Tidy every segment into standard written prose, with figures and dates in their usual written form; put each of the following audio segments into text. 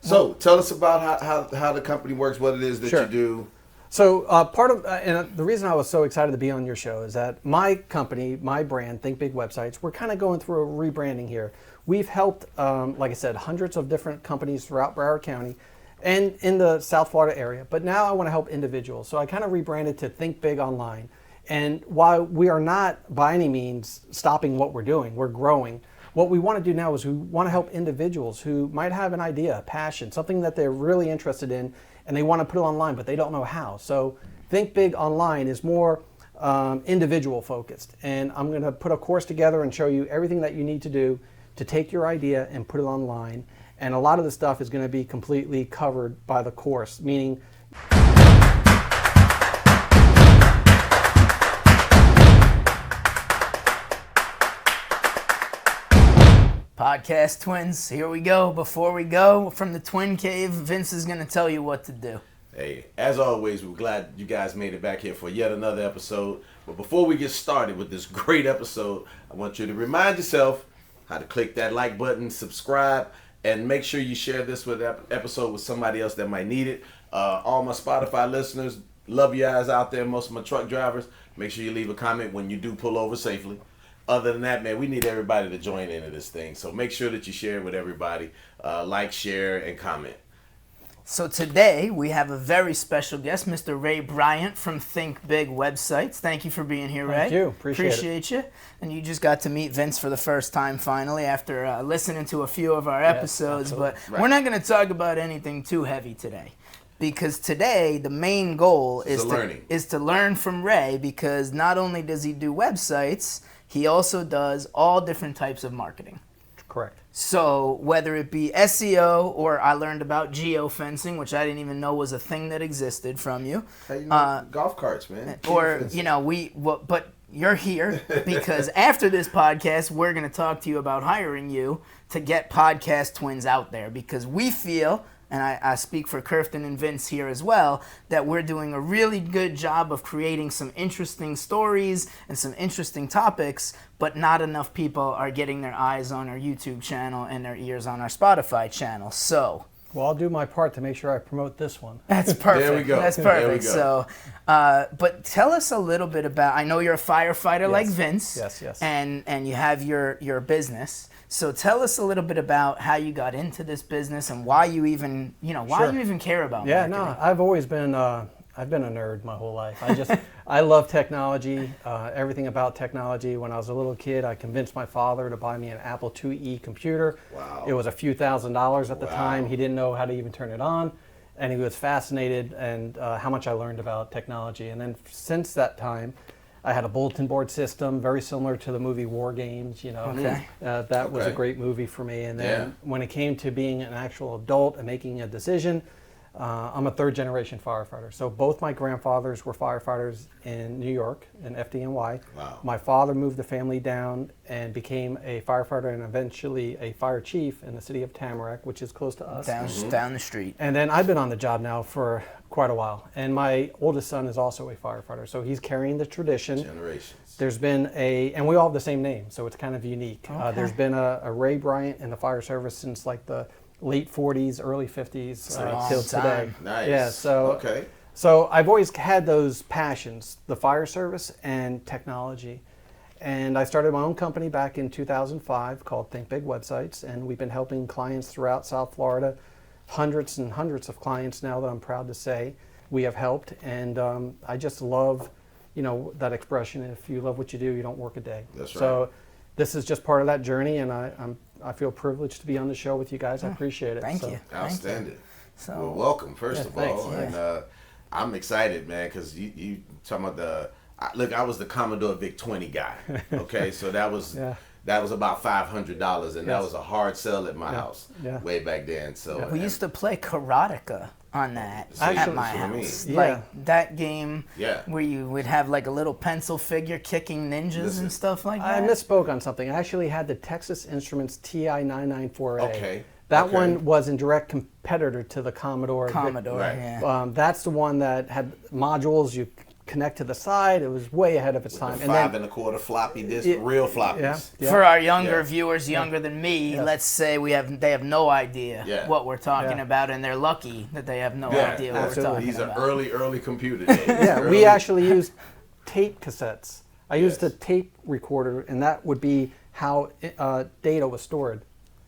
So tell us about how the company works, what it is that you do. So and the reason I was so excited to be on your show is that my company, my brand, Think Big Websites, we're kind of going through a rebranding here. We've helped, like I said, hundreds of different companies throughout Broward County and in the South Florida area. But now I want to help individuals. So I kind of rebranded to Think Big Online. And while we are not by any means stopping what we're doing, we're growing. What we want to do now is we want to help individuals who might have an idea, a passion, something that they're really interested in, and they want to put it online, but they don't know how. So Think Big Online is more individual focused. And I'm going to put a course together and show you everything that you need to do to take your idea and put it online. And a lot of the stuff is going to be completely covered by the course, meaning Podcast twins, here we go. Before we go from the Twin Cave, Vince is going to tell you what to do. Hey, as always, we're glad you guys made it back here for yet another episode. But before we get started with this great episode, I want you to remind yourself how to click that like button, subscribe, and make sure you share this episode with somebody else that might need it. All my Spotify listeners, love you guys out there, most of my truck drivers. Make sure you leave a comment when you do pull over safely. Other than that, man, we need everybody to join into this thing. So make sure that you share it with everybody. Like, share, and comment. So today we have a very special guest, Mr. Ray Bryant from Think Big Websites. Thank you for being here, Ray. Thank you. Appreciate you. And you just got to meet Vince for the first time finally after listening to a few of our episodes. But We're not going to talk about anything too heavy today. Because today the main goal is to learn from Ray, because not only does he do websites, he also does all different types of marketing. correct. So whether it be SEO, or I learned about geofencing, which I didn't even know was a thing that existed from you. Hey, you know, golf carts, man. Or, you know, but you're here because after this podcast, we're going to talk to you about hiring you to get podcast twins out there, because we feel, and I speak for Kirsten and Vince here as well, that we're doing a really good job of creating some interesting stories and some interesting topics, but not enough people are getting their eyes on our YouTube channel and their ears on our Spotify channel. So, well, I'll do my part to make sure I promote this one. that's perfect. There we go. That's perfect. So, but tell us a little bit about, I know you're a firefighter like Vince. Yes. And you have your business. So tell us a little bit about how you got into this business and why you even, why you even care about marketing. No, I've always been, I've been a nerd my whole life. I love technology, everything about technology. When I was a little kid, I convinced my father to buy me an Apple IIe computer. Wow. It was a few $1,000s at the time. He didn't know how to even turn it on. And he was fascinated and how much I learned about technology. And then since that time, I had a bulletin board system, very similar to the movie War Games, Okay. That was a great movie for me. And then when it came to being an actual adult and making a decision, I'm a third generation firefighter. So both my grandfathers were firefighters in New York, in FDNY. Wow. My father moved the family down and became a firefighter and eventually a fire chief in the city of Tamarack, which is close to us. Down the street. And then I've been on the job now for quite a while. And my oldest son is also a firefighter. So he's carrying the tradition. Generations. There's been and we all have the same name, so it's kind of unique. Okay. There's been a Ray Bryant in the fire service since like the late 40s, early 50s till today. Nice. Yeah, Okay. So I've always had those passions, the fire service and technology. And I started my own company back in 2005 called Think Big Websites, and we've been helping clients throughout South Florida, hundreds and hundreds of clients now that I'm proud to say we have helped. And I just love, that expression, if you love what you do, you don't work a day. That's right. So this is just part of that journey, and I feel privileged to be on the show with you guys. I appreciate it. Thank you. Outstanding. So, Well, welcome, first of thanks. all. And I'm excited, man, because you talking about I was the Commodore VIC-20 guy. Okay, so that was about $500, and that was a hard sell at my house way back then. So we used to play Karateka on that Actually, at my for me. house. Yeah. Like that game where you would have like a little pencil figure kicking ninjas and stuff like I that. misspoke on something. I actually had the Texas Instruments TI-994A. Okay. That one was in direct competitor to the Commodore. Commodore, Right. yeah. That's the one that had modules. You connect to the side. It was way ahead of its time. And 5.25 floppy disk, real floppies. Yeah. For our younger viewers, younger than me, let's say they have no idea what we're talking about, and they're lucky that they have no idea what we're talking These about. These are early computer days. We actually used tape cassettes. I used a tape recorder, and that would be how data was stored.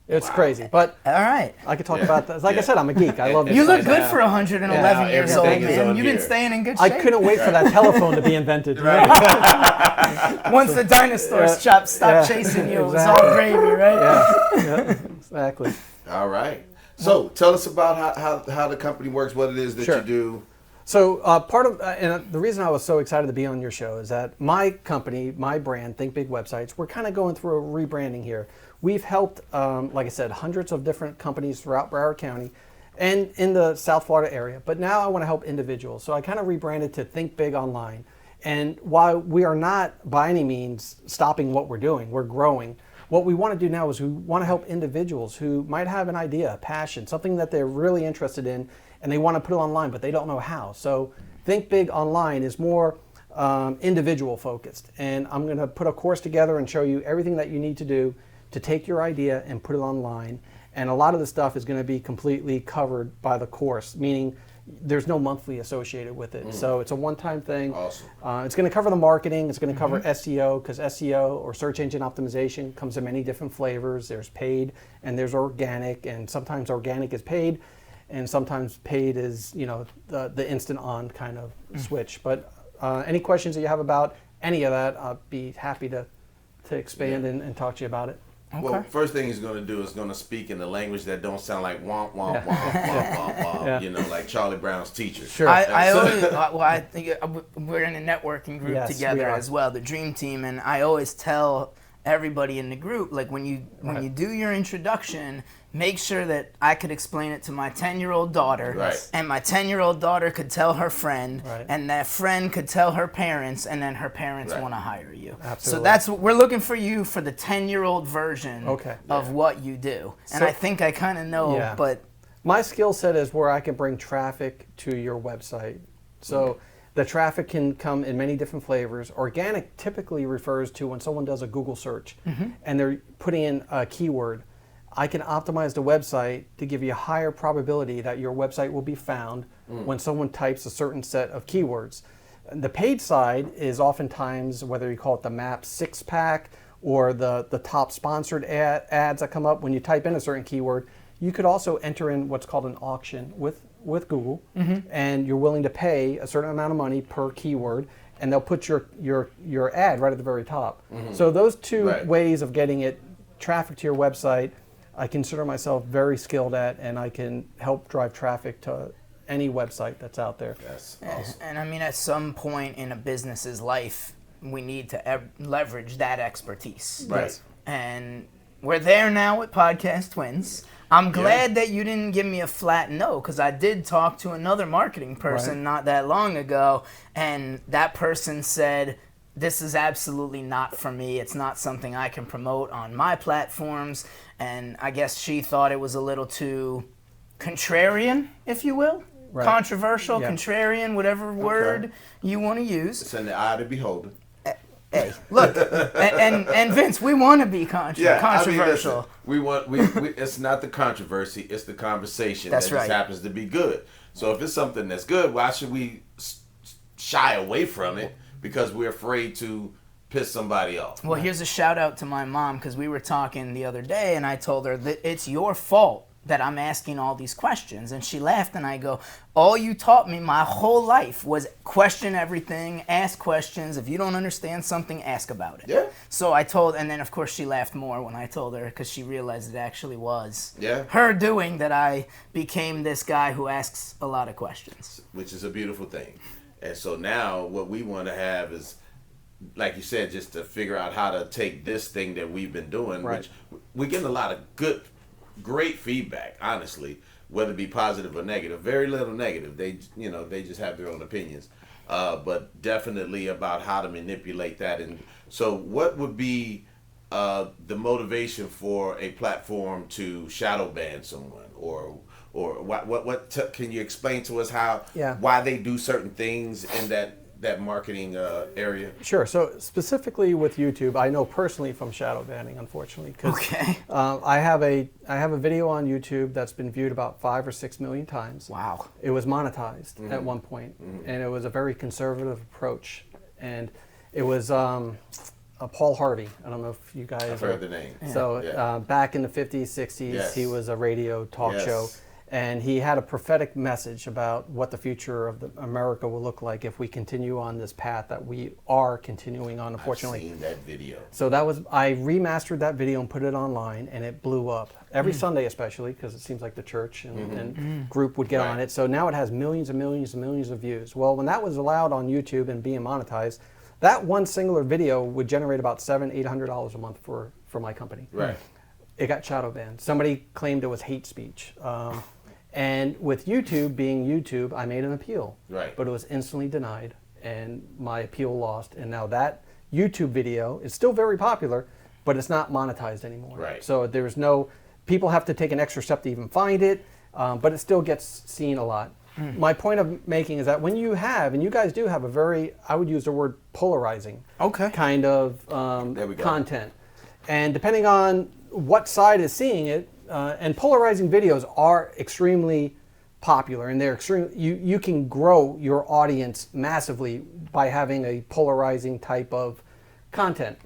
It's crazy, but all right. I could talk about that. Like I said, I'm a geek. I love this. You look good for 111 years old, man. You've been staying in good shape. I couldn't wait for that telephone to be invented. Once the dinosaurs stopped chasing you, it was all gravy, right? Yeah, exactly. All right. So tell us about how the company works, what it is that you do. So part of, and the reason I was so excited to be on your show is that my company, my brand, Think Big Websites, we're kind of going through a rebranding here. We've helped, like I said, hundreds of different companies throughout Broward County and in the South Florida area. But now I want to help individuals. So I kind of rebranded to Think Big Online. And while we are not by any means stopping what we're doing, we're growing. What we want to do now is we want to help individuals who might have an idea, a passion, something that they're really interested in, and they want to put it online, but they don't know how. So Think Big Online is more individual focused. And I'm going to put a course together and show you everything that you need to do to take your idea and put it online. And a lot of the stuff is going to be completely covered by the course, meaning there's no monthly associated with it. So it's a one-time thing. Awesome. It's going to cover the marketing. It's going to cover SEO, because SEO, or search engine optimization, comes in many different flavors. There's paid and there's organic, and sometimes organic is paid, and sometimes paid is, the instant on kind of switch. But any questions that you have about any of that, I'll be happy to expand and talk to you about it. Okay. Well, first thing he's going to do is going to speak in the language that don't sound like womp, womp, womp, womp, womp, womp, like Charlie Brown's teacher. Sure. I think we're in a networking group together as well, the Dream Team, and I always tell everybody in the group, like when you do your introduction, make sure that I could explain it to my 10-year-old daughter, and my 10-year-old daughter could tell her friend, and that friend could tell her parents, and then her parents want to hire you. Absolutely. So that's what we're looking for, you for the 10-year-old version of what you do. And I think I kind of know, but my skill set is where I can bring traffic to your website. So the traffic can come in many different flavors. Organic typically refers to when someone does a Google search and they're putting in a keyword. I can optimize the website to give you a higher probability that your website will be found when someone types a certain set of keywords. The paid side is oftentimes, whether you call it the map 6-pack or the top sponsored ads that come up when you type in a certain keyword. You could also enter in what's called an auction with Google, and you're willing to pay a certain amount of money per keyword, and they'll put your ad right at the very top. So those two ways of getting it traffic to your website, I consider myself very skilled at, and I can help drive traffic to any website that's out there. That's awesome. And I mean, at some point in a business's life, we need to leverage that expertise. Right. And we're there now with Podcast Twins. I'm glad that you didn't give me a flat no, because I did talk to another marketing person not that long ago, and that person said, this is absolutely not for me. It's not something I can promote on my platforms. And I guess she thought it was a little too contrarian, if you will. Controversial, contrarian, whatever word you want to use. It's in the eye of the beholder. Hey, look, and Vince, we want to be controversial. I mean, we it's not the controversy, it's the conversation that just happens to be good. So if it's something that's good, why should we shy away from it because we're afraid to piss somebody off? Well, here's a shout out to my mom, because we were talking the other day, and I told her that it's your fault that I'm asking all these questions. And she laughed, and I go, all you taught me my whole life was question everything, ask questions. If you don't understand something, ask about it. Yeah. So I told, and then of course she laughed more when I told her, because she realized it actually was her doing that I became this guy who asks a lot of questions. Which is a beautiful thing. And so now what we want to have is, like you said, just to figure out how to take this thing that we've been doing, which we're getting a lot of great feedback, honestly, whether it be positive or negative. Very little negative. They just have their own opinions, but definitely about how to manipulate that. And so, what would be the motivation for a platform to shadow ban someone, or what can you explain to us why they do certain things in that that marketing area? Sure. So specifically with YouTube, I know personally from shadow banning, unfortunately, because I have a video on YouTube that's been viewed about 5 or 6 million times. Wow. It was monetized at one point, and it was a very conservative approach, and it was Paul Harvey. I don't know if you guys I've heard the name. So back in the 50s, 60s, Yes. he was a radio talk show. And he had a prophetic message about what the future of America will look like if we continue on this path that we are continuing on, unfortunately. I've seen that video. So I remastered that video and put it online, and it blew up. Every Sunday especially, because it seems like the church and group would get on it. So now it has millions and millions and millions of views. Well, when that was allowed on YouTube and being monetized, that one singular video would generate about $700-800 a month for my company. Right. It got shadow banned. Somebody claimed it was hate speech. And with YouTube being YouTube, I made an appeal. Right. But it was instantly denied, and my appeal lost. And now that YouTube video is still very popular, but it's not monetized anymore. Right. So there's no, people have to take an extra step to even find it, but it still gets seen a lot. My point of making is that when you have, and you guys do have a very, I would use the word polarizing kind of content. And depending on what side is seeing it, and polarizing videos are extremely popular, and they're extreme. You can grow your audience massively by having a polarizing type of content.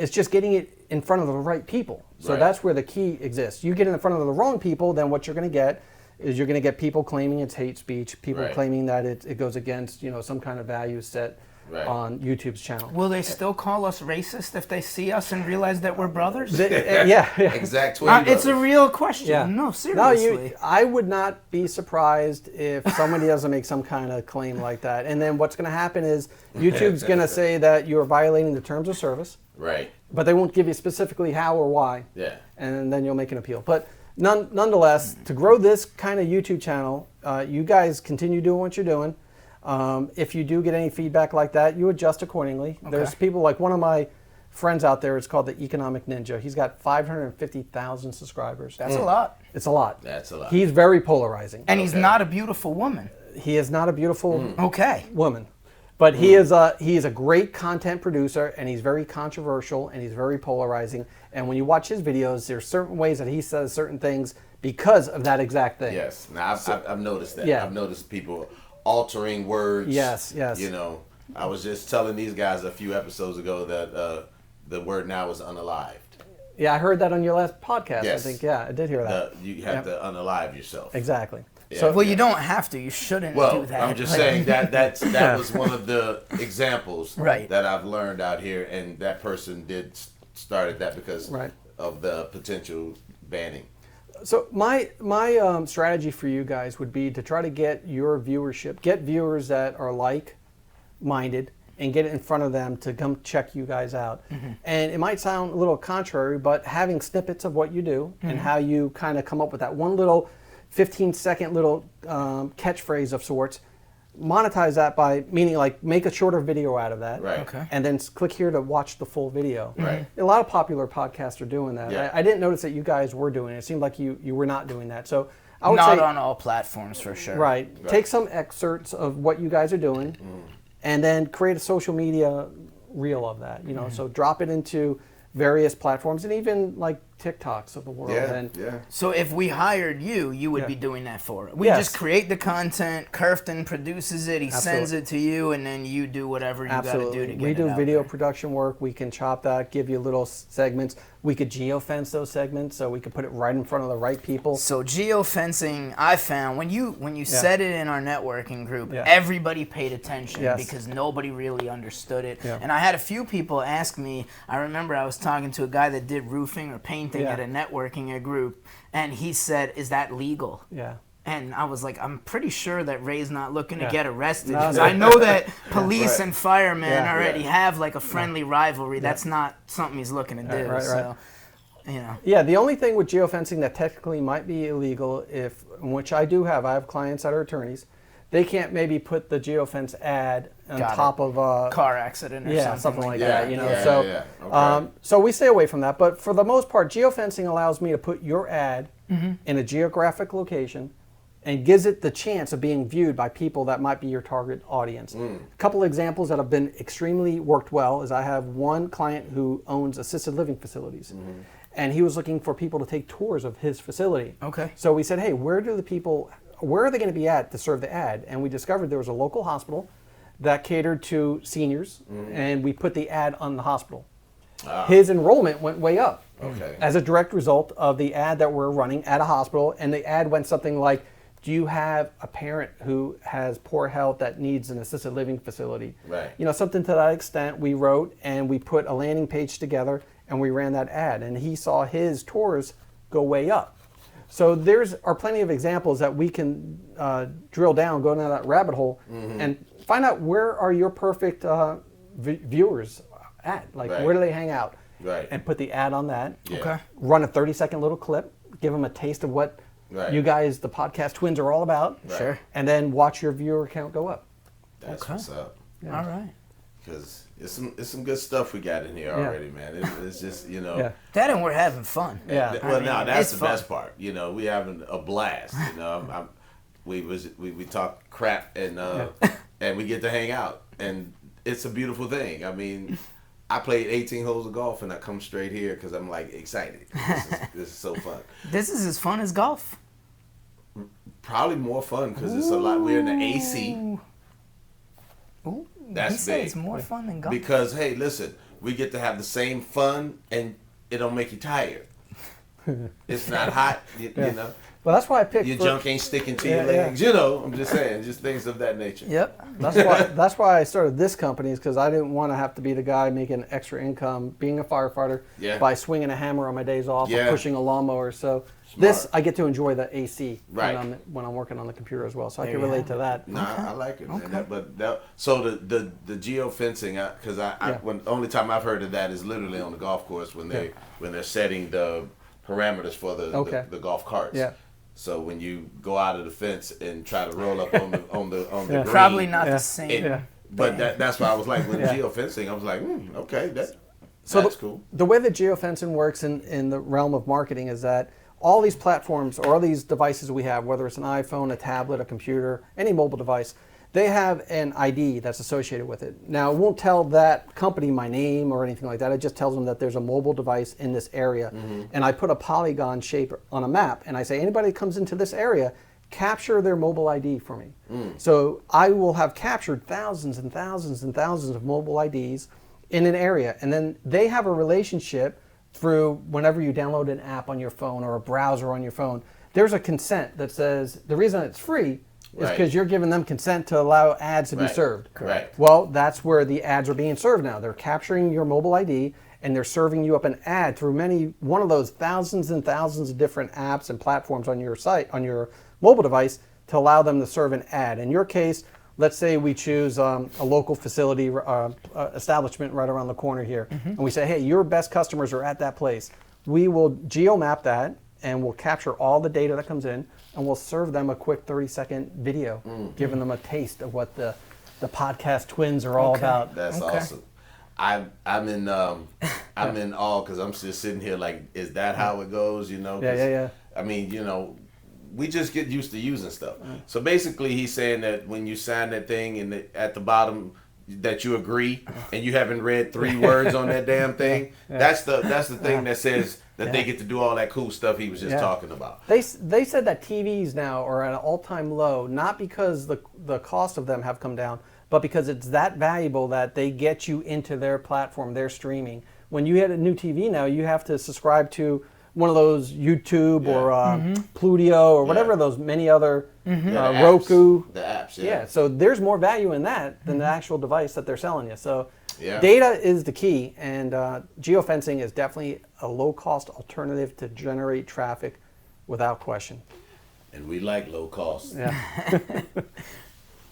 It's just getting it in front of the right people. So that's where the key exists. You get in front of the wrong people, then what you're going to get is you're going to get people claiming it's hate speech, people claiming that it goes against some kind of value set on YouTube's channel. Will they still call us racist if they see us and realize that we're brothers? Yeah. Exact twin it's a real question. Yeah. No, seriously. No, I would not be surprised if somebody doesn't make some kind of claim like that. And then what's going to happen is YouTube's going to say that you're violating the terms of service. Right. But they won't give you specifically how or why. Yeah. And then you'll make an appeal. But nonetheless, to grow this kind of YouTube channel, you guys continue doing what you're doing. If you do get any feedback like that, you adjust accordingly. There's people like one of my friends out there, it's called the Economic Ninja. He's got 550,000 subscribers. That's a lot. It's a lot. That's a lot. He's very polarizing. And he's not a beautiful woman. He is not a beautiful woman. But he is a great content producer, and he's very controversial, and he's very polarizing. And when you watch his videos, there's certain ways that he says certain things because of that exact thing. Yes. Now, I've noticed that. Yeah. I've noticed people altering words. Yes. I was just telling these guys a few episodes ago that the word now is unalived. Yeah, I heard that on your last podcast. Yes. I think, I did hear that. You have to unalive yourself. Exactly. Yeah. So, well, you don't have to. You shouldn't do that. I'm just saying that was one of the examples that I've learned out here, and that person started that because of the potential banning. So my strategy for you guys would be to try to get your viewership, get viewers that are like-minded, and get it in front of them to come check you guys out. And it might sound a little contrary, but having snippets of what you do and how you kind of come up with that one little 15-second little catchphrase of sorts, monetize that by, meaning like make a shorter video out of that. Right. Okay. And then click here to watch the full video. Right. A lot of popular podcasts are doing that. Yeah. I didn't notice that you guys were doing it. It seemed like you were not doing that. So I would Not say, on all platforms for sure. Right. Take some excerpts of what you guys are doing and then create a social media reel of that. So drop it into various platforms and even like TikToks of the world. So if we hired you, you would be doing that for it. We just create the content, Kirfton produces it, he sends it to you, and then you do whatever you got to do to get it out. We do video production work. We can chop that, give you little segments. We could geofence those segments, so we could put it right in front of the right people. So geofencing, I found when you said it in our networking group, everybody paid attention because nobody really understood it. And I had a few people ask me. I remember I was talking to a guy that did roofing or painting at a networking group, and he said, "Is that legal?" Yeah. And I was like, I'm pretty sure that Ray's not looking to get arrested because I know that police and firemen already have like a friendly rivalry. That's not something he's looking to do. So, Yeah, the only thing with geofencing that technically might be illegal, which I have clients that are attorneys, they can't maybe put the geofence ad on top of a car accident or something like that. So we stay away from that. But for the most part, geofencing allows me to put your ad in a geographic location and gives it the chance of being viewed by people that might be your target audience. A couple of examples that have been extremely worked well is I have one client who owns assisted living facilities. And he was looking for people to take tours of his facility. Okay. So we said, hey, where are they going to be at to serve the ad? And we discovered there was a local hospital that catered to seniors, and we put the ad on the hospital. His enrollment went way up as a direct result of the ad that we're running at a hospital. And the ad went something like, do you have a parent who has poor health that needs an assisted living facility? Right. You know, something to that extent. We wrote and we put a landing page together and we ran that ad, and he saw his tours go way up. So are plenty of examples that we can drill down, go down that rabbit hole, and find out where are your perfect viewers at. Like, where do they hang out? Right. And put the ad on that. Yeah. Okay. Run a 30-second little clip, give them a taste of what you guys, the podcast twins, are all about. Right. Sure. And then watch your viewer count go up. That's what's up. Yeah. All right. Because it's some good stuff we got in here already, man. It's just, you know. That and we're having fun. Yeah. Well, now that's the fun. best part. You know, we having a blast. You know, we talk crap and and we get to hang out, and it's a beautiful thing. I mean, I played 18 holes of golf and I come straight here because I'm like excited. This is so fun. This is as fun as golf. Probably more fun because it's a lot. We're in the AC. Ooh, That's he said big. it's more fun than golf. Because hey, listen, we get to have the same fun and it don't make you tired. It's not hot, you know. Well, that's why I picked. Your junk ain't sticking to your legs. You know, I'm just saying, just things of that nature. Yep. That's why I started this company, is because I didn't want to have to be the guy making extra income being a firefighter by swinging a hammer on my days off or pushing a lawnmower. So this, I get to enjoy the AC when I'm working on the computer as well. So I can relate to that. No, I like it. Okay. So the geofencing, because when the only time I've heard of that is literally on the golf course when they're setting the parameters for the golf carts. Yeah. So when you go out of the fence and try to roll up on the green, probably not the same. But that's why I was like, with geofencing, I was like, okay, that's cool. The way that geofencing works in the realm of marketing is that all these platforms or all these devices we have, whether it's an iPhone, a tablet, a computer, any mobile device, they have an ID that's associated with it. Now, it won't tell that company my name or anything like that. It just tells them that there's a mobile device in this area. And I put a polygon shape on a map, and I say, anybody that comes into this area, capture their mobile ID for me. So I will have captured thousands and thousands and thousands of mobile IDs in an area. And then they have a relationship through whenever you download an app on your phone or a browser on your phone. There's a consent that says the reason it's free is because you're giving them consent to allow ads to be served. Correct. Well, that's where the ads are being served now. They're capturing your mobile ID and they're serving you up an ad through one of those thousands and thousands of different apps and platforms on your site, on your mobile device, to allow them to serve an ad. In your case, let's say we choose a local facility establishment right around the corner here, and we say, hey, your best customers are at that place. We will geomap that, and we'll capture all the data that comes in, and we'll serve them a quick 30-second video, giving them a taste of what the podcast twins are all about. That's awesome. I'm in awe because I'm just sitting here like, is that how it goes? You know? Yeah. I mean, you know, we just get used to using stuff. So basically, he's saying that when you sign that thing and at the bottom that you agree and you haven't read 3 words on that damn thing, that's the thing that says that they get to do all that cool stuff he was just talking about. They said that TVs now are at an all-time low, not because the cost of them have come down, but because it's that valuable that they get you into their platform, their streaming. When you get a new TV now, you have to subscribe to one of those YouTube or Pluto or whatever those many other Roku. The apps, Yeah, so there's more value in that than the actual device that they're selling you. So data is the key, and geofencing is definitely a low-cost alternative to generate traffic without question. And we like low cost. Yeah.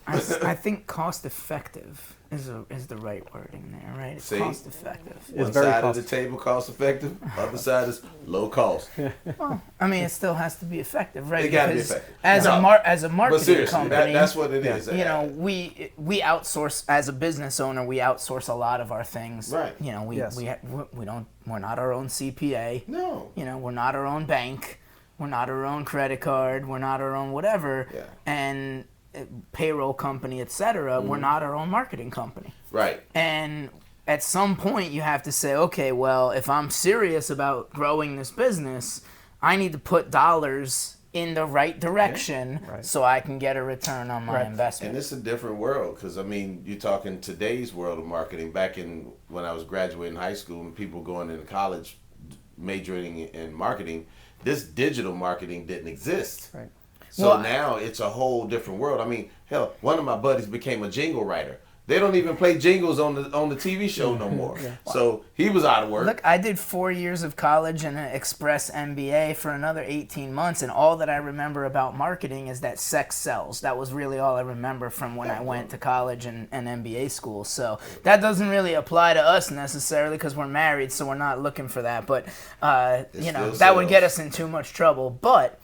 I think cost effective is the right wording there, right? It's cost effective. One side of the table cost effective, other side is low cost. Well, I mean, it still has to be effective, right? It got to be effective. As a marketing company, that's what it is. You know, we outsource as a business owner. We outsource a lot of our things. Right. You know, we're not our own CPA. No. You know, we're not our own bank. We're not our own credit card. We're not our own whatever. Yeah. And payroll company, etc. We're not our own marketing company. Right. And at some point, you have to say, okay, well, if I'm serious about growing this business, I need to put dollars in the right direction so I can get a return on my investment. And it's a different world because, I mean, you're talking today's world of marketing. Back in when I was graduating high school and people going into college majoring in marketing, this digital marketing didn't exist. Right. So now it's a whole different world. I mean, hell, one of my buddies became a jingle writer. They don't even play jingles on the TV show no more. So he was out of work. Look, I did 4 years of college and an express MBA for another 18 months, and all that I remember about marketing is that sex sells. That was really all I remember from when I went to college and MBA school. So that doesn't really apply to us necessarily because we're married, so we're not looking for that. But, that would get us in too much trouble. But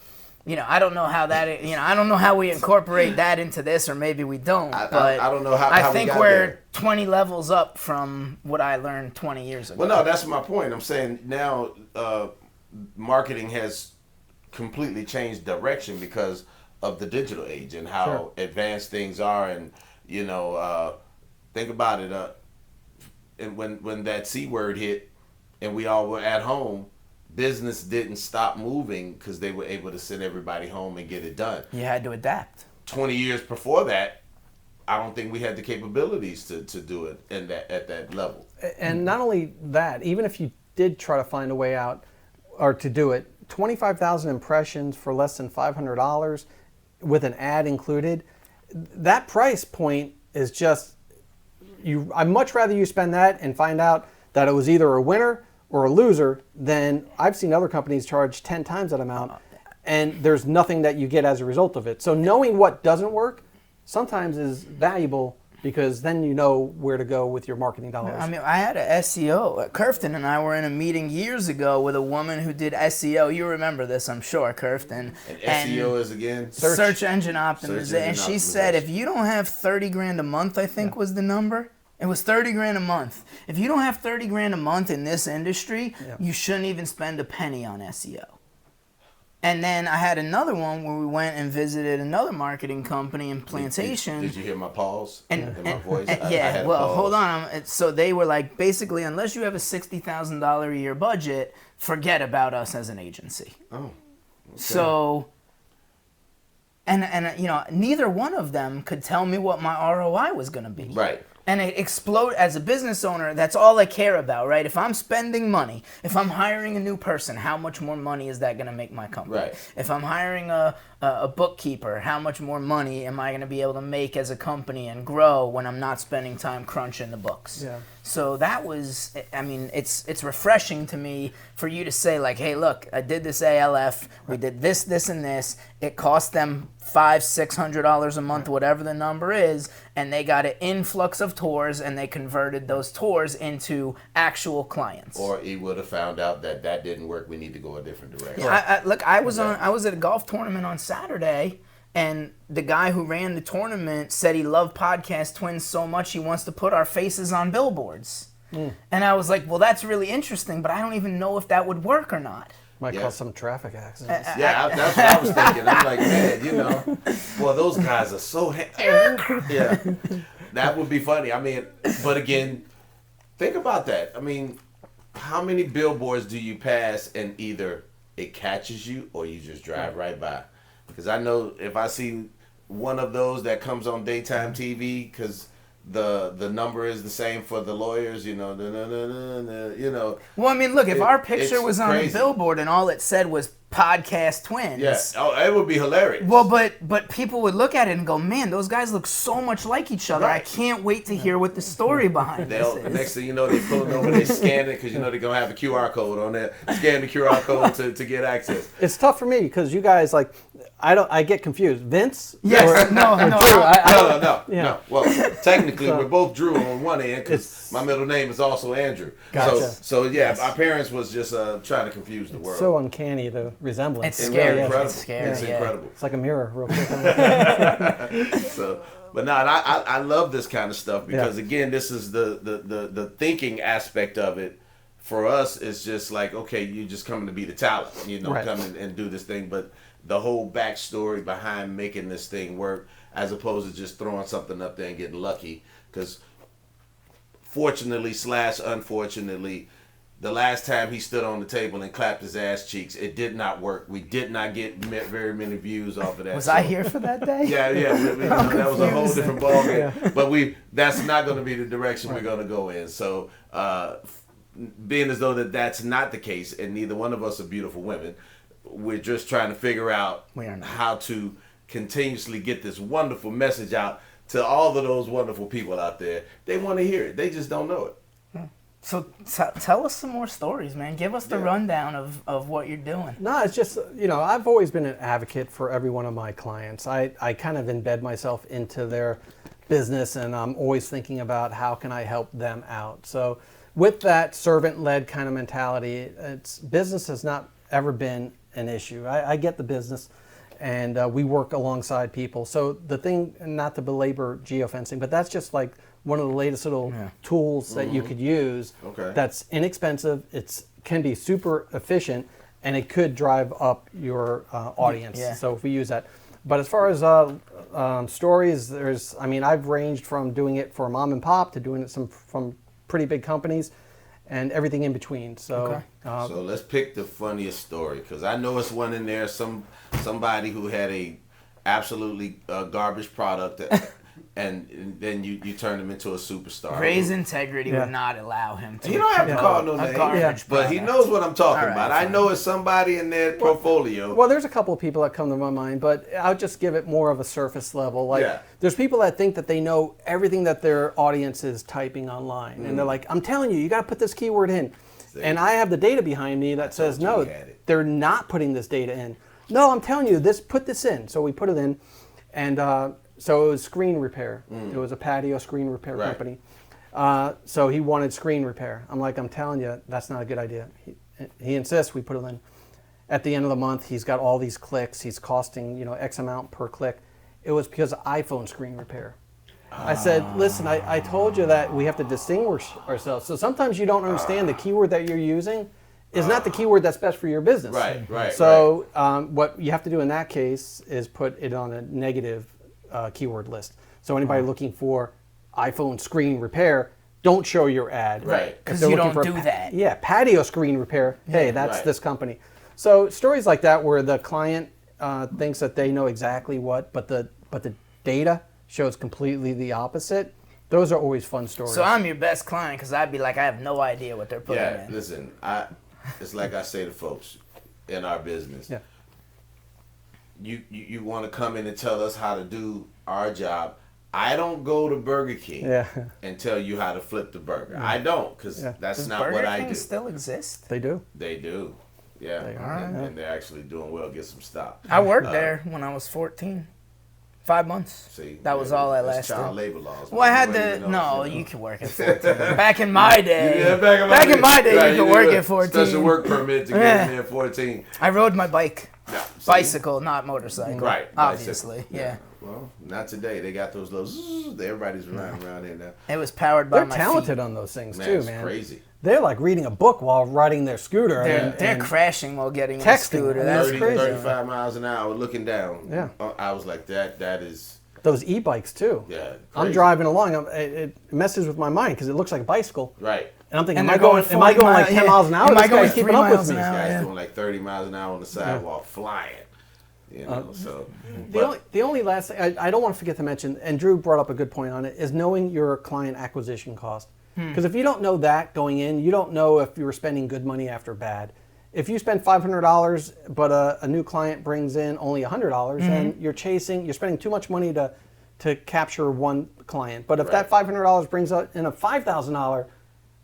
I don't know how that. I don't know how we incorporate that into this, or maybe we don't. But I don't know how. I think we got we're there. 20 levels up from what I learned 20 years ago. Well, no, that's my point. I'm saying now marketing has completely changed direction because of the digital age and how advanced things are, and think about it. And when that C word hit, and we all were at home. Business didn't stop moving because they were able to send everybody home and get it done. You had to adapt. 20 years before that, I don't think we had the capabilities to do it at that level. And not only that, even if you did try to find a way out or to do it, 25,000 impressions for less than $500 with an ad included, that price point is just, I'd much rather you spend that and find out that it was either a winner or a loser, then I've seen other companies charge 10 times that amount, and there's nothing that you get as a result of it. So knowing what doesn't work sometimes is valuable because then you know where to go with your marketing dollars. I mean, I had an SEO. Curfton and I were in a meeting years ago with a woman who did SEO. You remember this, I'm sure, Curfton. And SEO is, again? Search engine optimization. And she said, if you don't have 30 grand a month, I think was the number. It was 30 grand a month. If you don't have 30 grand a month in this industry, you shouldn't even spend a penny on SEO. And then I had another one where we went and visited another marketing company in Plantation. Did you hear my pause in my voice? Hold on. So they were like, basically, unless you have a $60,000 a year budget, forget about us as an agency. Oh. Okay. So, and neither one of them could tell me what my ROI was going to be. Right. And it explode as a business owner, that's all I care about, right? If I'm spending money, if I'm hiring a new person, how much more money is that going to make my company? Right. If I'm hiring a bookkeeper, how much more money am I going to be able to make as a company and grow when I'm not spending time crunching the books? Yeah. So that was, I mean, it's refreshing to me for you to say like, hey, look, I did this ALF, we did this, this, and this. It cost them $500-600 a month, whatever the number is, and they got an influx of tours, and they converted those tours into actual clients. Or he would have found out that didn't work. We need to go a different direction. Yeah, I was at a golf tournament on Saturday. And the guy who ran the tournament said he loved Podcast Twins so much he wants to put our faces on billboards. And I was like, well, that's really interesting, but I don't even know if that would work or not. Might cause some traffic accidents. That's what I was thinking. I'm like, man, well, those guys are so... Yeah, that would be funny. I mean, but again, think about that. I mean, how many billboards do you pass and either it catches you or you just drive right by? Because I know if I see one of those that comes on daytime TV, because the number is the same for the lawyers, Well, I mean, look, if our picture was on a billboard and all it said was Podcast Twins. Yes. Yeah. Oh, it would be hilarious. Well, but people would look at it and go, man, those guys look so much like each other. Right. I can't wait to hear what the story behind this is. Next thing you know, they pull it over, they scan it, because they're going to have a QR code on there. Scan the QR code to get access. It's tough for me because you guys, like, I get confused. Vince? Yes. No. No. Well, technically, we're both Drew on one end because my middle name is also Andrew. Gotcha. So yes. Our parents was just trying to confuse the world. It's so uncanny, the resemblance. It's scary. Incredible. It's scary. It's incredible. It's like a mirror, real quick. I love this kind of stuff because again, this is the thinking aspect of it for us, it's just like, okay, you're just coming to be the talent, Right. come and do this thing. But the whole backstory behind making this thing work, as opposed to just throwing something up there and getting lucky. Because fortunately / unfortunately, the last time he stood on the table and clapped his ass cheeks, it did not work. We did not get very many views off of that. Was I here for that day? Yeah. That was a whole different ballgame. But that's not going to be the direction we're going to go in. So, being as though that's not the case, and neither one of us are beautiful women, we're just trying to figure out how to continuously get this wonderful message out to all of those wonderful people out there. They want to hear it. They just don't know it. So tell us some more stories, man. Give us the rundown of what you're doing. No, it's just, I've always been an advocate for every one of my clients. I kind of embed myself into their business, and I'm always thinking about how can I help them out. So with that servant-led kind of mentality, business has not ever been an issue. I get the business, and we work alongside people. So the thing, not to belabor geofencing, but that's just like one of the latest little tools that you could use that's inexpensive, can be super efficient, and it could drive up your audience. Yeah. So if we use that. But as far as stories, I've ranged from doing it for mom and pop to doing it from pretty big companies and everything in between. So, so let's pick the funniest story, because I know it's one in there, somebody who had a absolutely garbage product and then you turn him into a superstar. Ray's integrity would not allow him to. You don't have to call no name, but he knows what I'm talking about. I know it's somebody in their portfolio. Well, there's a couple of people that come to my mind, but I'll just give it more of a surface level. There's people that think that they know everything that their audience is typing online, and they're like, I'm telling you, you got to put this keyword in. And I have the data behind me that says, no, they're not putting this data in. No, I'm telling you, put this in. So we put it in, and so it was screen repair. It was a patio screen repair company. So he wanted screen repair. I'm like, I'm telling you, that's not a good idea. He insists we put it in. At the end of the month, he's got all these clicks. He's costing, X amount per click. It was because of iPhone screen repair. I said, listen, I told you that we have to distinguish ourselves. So sometimes you don't understand the keyword that you're using is not the keyword that's best for your business. Right. So what you have to do in that case is put it on a negative keyword list. So anybody looking for iPhone screen repair, don't show your ad. Right. Because you don't do that. Yeah, patio screen repair. Hey, that's this company. So stories like that where the client thinks that they know exactly what, but the data shows completely the opposite. Those are always fun stories. So I'm your best client because I'd be like, I have no idea what they're putting in. Yeah, listen, it's like I say to folks in our business. Yeah. You want to come in and tell us how to do our job. I don't go to Burger King and tell you how to flip the burger. I don't, because that's not what I do. Burger King still exist? They do. They do. Yeah. And they're actually doing well. Get some stock. I worked there when I was 14. 5 months. See, that was all I lasted. Child labor laws. Well, I had to. No, you can work at 14. Back in my day. Yeah, back in my day, you could work at 14. Special work permit to get in there at 14. I rode my bike. Bicycle, not motorcycle. Right. Obviously. Yeah. Well, not today. They got those little. Everybody's running around here now. It was powered by my feet. They're talented on those things too, man. It's crazy. They're like reading a book while riding their scooter. They're crashing while getting texting. A scooter. That's 30, crazy. 35 miles an hour looking down. Yeah. I was like, that is. Those e-bikes too. Yeah. Crazy. I'm driving along. It messes with my mind because it looks like a bicycle. Right. And I'm thinking, am I going like 10 miles an hour? Am I going keeping up with me? This guy's doing like 30 miles an hour on the sidewalk, flying. So. The only last thing I don't want to forget to mention, and Drew brought up a good point on it, is knowing your client acquisition cost. Because if you don't know that going in, you don't know if you were spending good money after bad. If you spend $500, but a new client brings in only $100, then you're spending too much money to capture one client. But if that $500 brings in a $5,000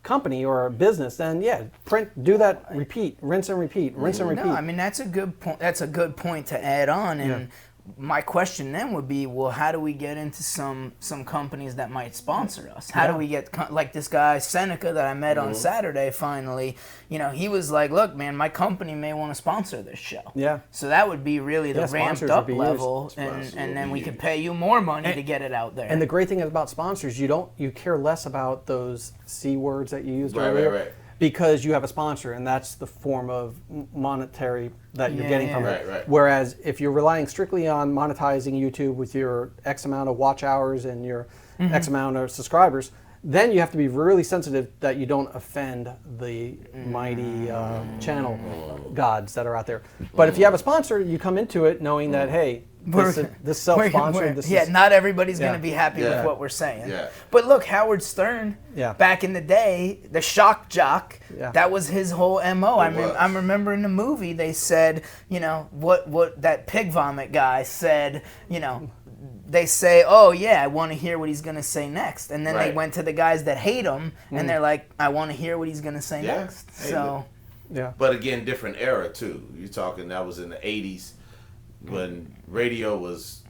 company or a business, then do that, repeat, rinse and repeat, rinse and repeat. No, I mean that's a good point. That's a good point to add on. And my question then would be, well, how do we get into some companies that might sponsor us? How do we get, like this guy Seneca that I met on Saturday finally, he was like, look, man, my company may want to sponsor this show. Yeah. So that would be really the ramped up level, and then we could pay you more money to get it out there. And the great thing about sponsors, you care less about those C words that you used earlier. Right. because you have a sponsor, and that's the form of monetary that you're getting from it. Right. Whereas if you're relying strictly on monetizing YouTube with your X amount of watch hours and your X amount of subscribers, then you have to be really sensitive that you don't offend the mighty channel gods that are out there. But if you have a sponsor, you come into it knowing that, hey, this self-sponsored. Not everybody's going to be happy with what we're saying. Yeah. But look, Howard Stern, back in the day, the shock jock, that was his whole MO. I remember in the movie they said, what that pig vomit guy said, they say, oh yeah, I want to hear what he's going to say next. And then they went to the guys that hate him, and they're like, I want to hear what he's going to say next. So, But again, different era too. You're talking, that was in the 80s when radio was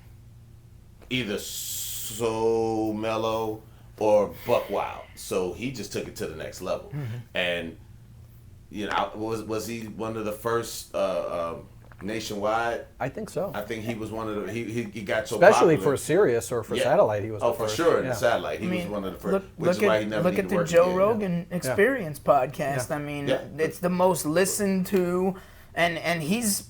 either so mellow or buck wild. So he just took it to the next level. And, was he one of the first nationwide? I think so. I think he was one of the, he got so especially popular. for Sirius or for satellite, he was the first. For sure, in the satellite. He was one of the first, which is why he never look needed at to the work Joe again. Rogan Experience podcast. I mean, it's the most listened to, and he's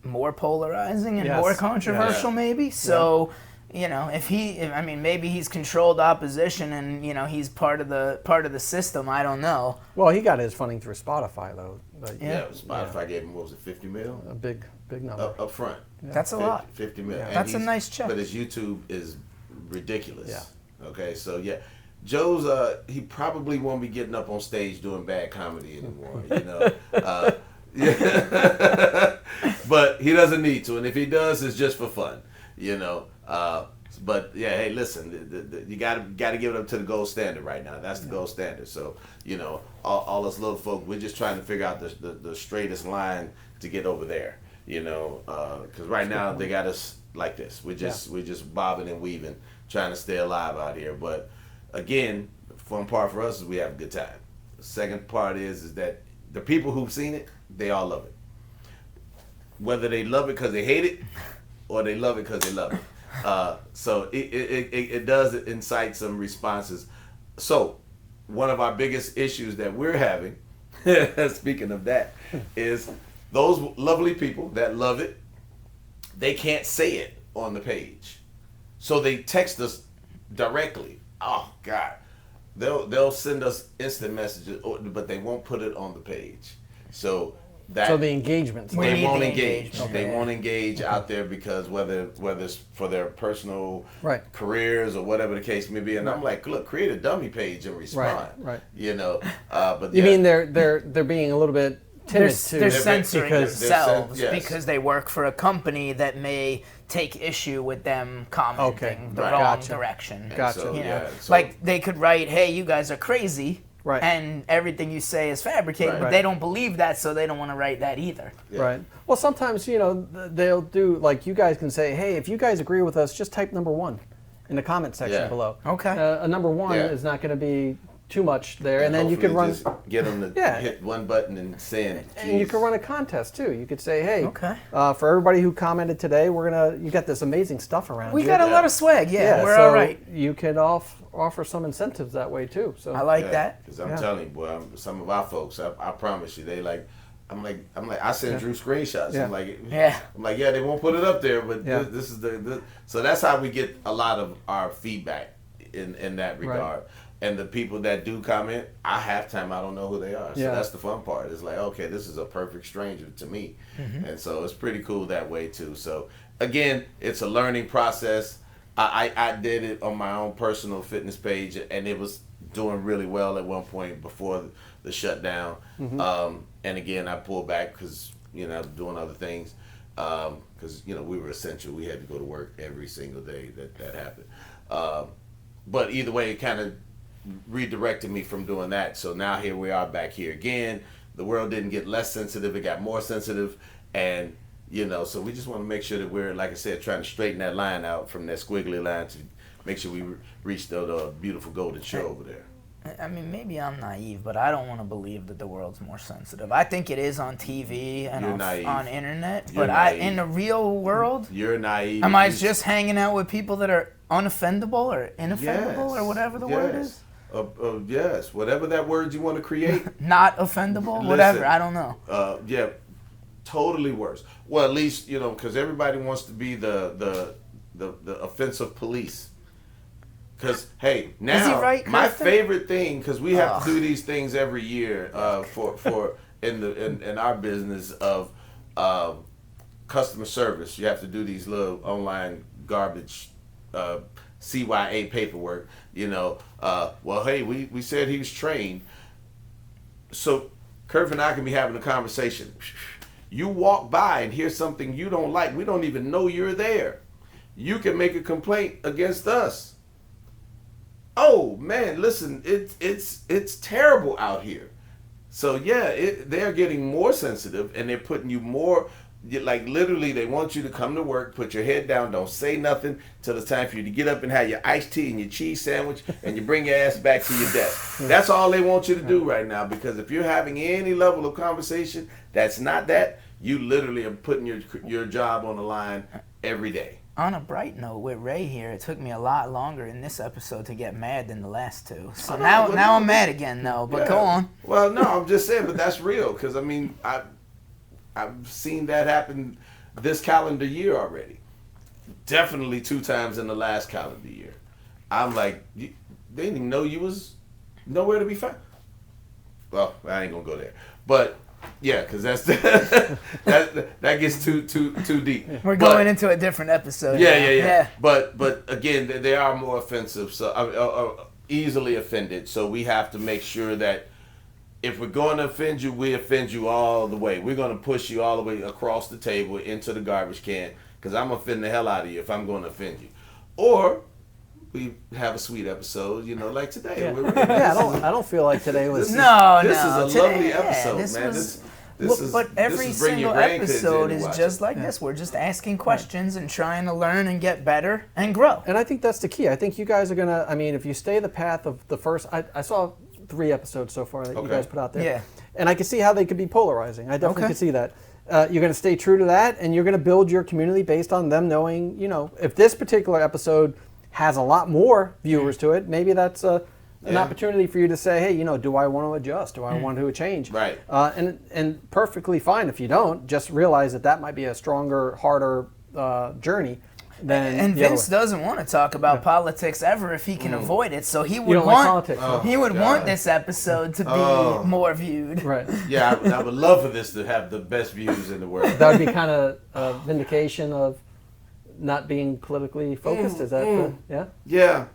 more polarizing and more controversial maybe. So, maybe he's controlled opposition and, he's part of the system. I don't know. Well, he got his funding through Spotify though. But Spotify gave him, what was it, 50 mil? a big number. Up front. That's a lot. 50 mil. Yeah. That's a nice check. But his YouTube is ridiculous. Yeah. Okay, so Joe's, he probably won't be getting up on stage doing bad comedy anymore, but he doesn't need to, and if he does, it's just for fun, But hey, listen, you gotta give it up to the gold standard right now. That's the gold standard. So all us little folk, we're just trying to figure out the straightest line to get over there. Because right now they got us like this. We're just bobbing and weaving, trying to stay alive out here. But again, the fun part for us is we have a good time. The second part is that the people who've seen it, they all love it. Whether they love it because they hate it, or they love it because they love it. So it does incite some responses. So one of our biggest issues that we're having, speaking of that, is those lovely people that love it, they can't say it on the page. So they text us directly. Oh God. They'll send us instant messages, but they won't put it on the page. So the engagement. They won't engage. Okay. They won't engage out there because whether it's for their personal careers or whatever the case may be. And I'm like, look, create a dummy page and respond. Right. But you mean they're being a little bit timid too? They're censoring themselves because they work for a company that may take issue with them commenting the wrong direction. Gotcha. Like they could write, "Hey, you guys are crazy." Right. And everything you say is fabricated, but they don't believe that, so they don't want to write that either. Yeah. Right. Well, sometimes, they'll do, like, you guys can say, hey, if you guys agree with us, just type number 1 in the comment section below. Okay. A number 1 is not going to be too much there, and then you could run. Just get them to hit one button and send. And you could run a contest too. You could say, "Hey, for everybody who commented today, you got this amazing stuff around. We got a lot of swag. We're all right. You could offer some incentives that way too. So I like that. Because I'm telling you, boy, some of our folks, I promise you, they like. I'm like, I send Drew screenshots. Yeah. I'm like, they won't put it up there, but this is the. So that's how we get a lot of our feedback in that regard. Right. And the people that do comment, halftime I don't know who they are. So that's the fun part. It's like, okay, this is a perfect stranger to me. And so it's pretty cool that way too. So again, it's a learning process. I did it on my own personal fitness page, and it was doing really well at one point before the shutdown. And again, I pulled back because, doing other things. Because, we were essential. We had to go to work every single day that happened. But either way, it kind of redirected me from doing that. So now here we are back here again. The world didn't get less sensitive, it got more sensitive. And so we just want to make sure that we're, like I said, trying to straighten that line out from that squiggly line to make sure we reach the beautiful golden shore over there. I mean, maybe I'm naive, but I don't want to believe that the world's more sensitive. I think it is on TV and on internet, but in the real world, you're naive. Am I just hanging out with people that are unoffendable or inoffendable or whatever the word is? Yes, whatever that word you want to create. Not offendable, whatever. I don't know. Yeah, totally worse. Well, at least because everybody wants to be the offensive police. Because hey, now Is he right, my Kristen? favorite thing, because we have to do these things every year for in our business of customer service. You have to do these little online garbage CYA paperwork. Well, hey, we said he was trained, so Curve and I can be having a conversation. You walk by and hear something you don't like. We don't even know you're there. You can make a complaint against us. Oh man, listen, it's terrible out here. So yeah, they're getting more sensitive, and they're putting you more. Like literally, they want you to come to work, put your head down, don't say nothing till it's time for you to get up and have your iced tea and your cheese sandwich, and you bring your ass back to your desk. That's all they want you to do right now, because if you're having any level of conversation that's not that, you literally are putting your job on the line every day. On a bright note, with Ray here, it took me a lot longer in this episode to get mad than the last two. So now I'm mad again, though. But go on. Well, no, I'm just saying, but that's real, because I mean, I've seen that happen this calendar year already. Definitely 2 times in the last calendar year. I'm like, they didn't even know you was nowhere to be found. Well, I ain't gonna go there, but. Yeah, because that gets too deep. We're going into a different episode. Yeah. But again, they are more offensive, so easily offended. So we have to make sure that if we're going to offend you, we offend you all the way. We're going to push you all the way across the table into the garbage can, because I'm going to offend the hell out of you if I'm going to offend you. Or we have a sweet episode, like today. Yeah, I don't feel like today was. This is a lovely episode, man. But every single episode is just like this. We're just asking questions and trying to learn and get better and grow. And I think that's the key. I think you guys are gonna. I mean, if you stay the path of the first, I saw 3 episodes so far that you guys put out there. Yeah. And I can see how they could be polarizing. I definitely could see that. You're going to stay true to that, and you're going to build your community based on them knowing, if this particular episode has a lot more viewers to it, maybe that's an opportunity for you to say, hey, do I want to adjust? Do I want to change? Right. And perfectly fine if you don't. Just realize that might be a stronger, harder journey. And Vince doesn't want to talk about politics ever if he can avoid it. So he would want like politics, he would want this episode to be more viewed. Right. Yeah, I would love for this to have the best views in the world. That would be kind of a vindication of not being politically focused. Is that Yeah.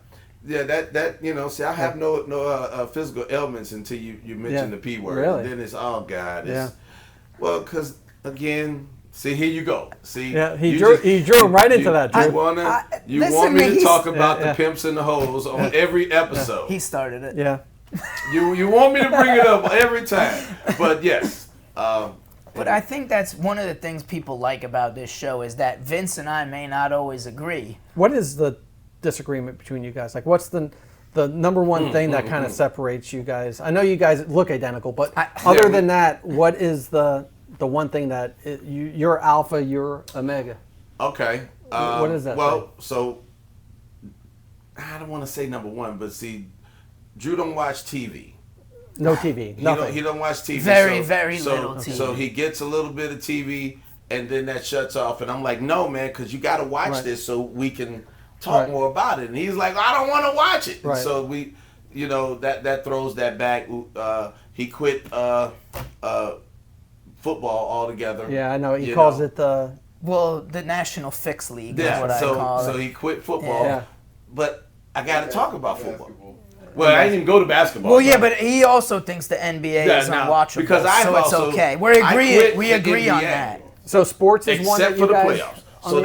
Yeah, that see, I have no physical ailments until you mention the P word. Really? And then it's well, because again, see, here you go. See, he drew him right into that. You want me to talk about the pimps and the hoes on every episode. He started it. Yeah. You want me to bring it up every time, but yes. But I think that's one of the things people like about this show is that Vince and I may not always agree. What is the disagreement between you guys? Like, what's the number one thing that kind of separates you guys? I know you guys look identical, but other than that, what is the one thing that you're alpha, you're omega? Okay. What is that? Well, so I don't want to say number one, but see, Drew don't watch TV. No TV. Nothing. He don't watch TV. Very little TV. So he gets a little bit of TV, and then that shuts off. And I'm like, no, man, because you got to watch this so we can talk more about it. And he's like, I don't want to watch it. Right. And so we, that throws that back. He quit football altogether. Yeah, I know. He calls it the National Fix League is what I call it. So he quit football. Yeah. But I got to talk about football. Well, I didn't even go to basketball. Well, yeah, but he also thinks the NBA is unwatchable, because it's okay. We agree on that. So sports is one that you guys... Except for the playoffs. So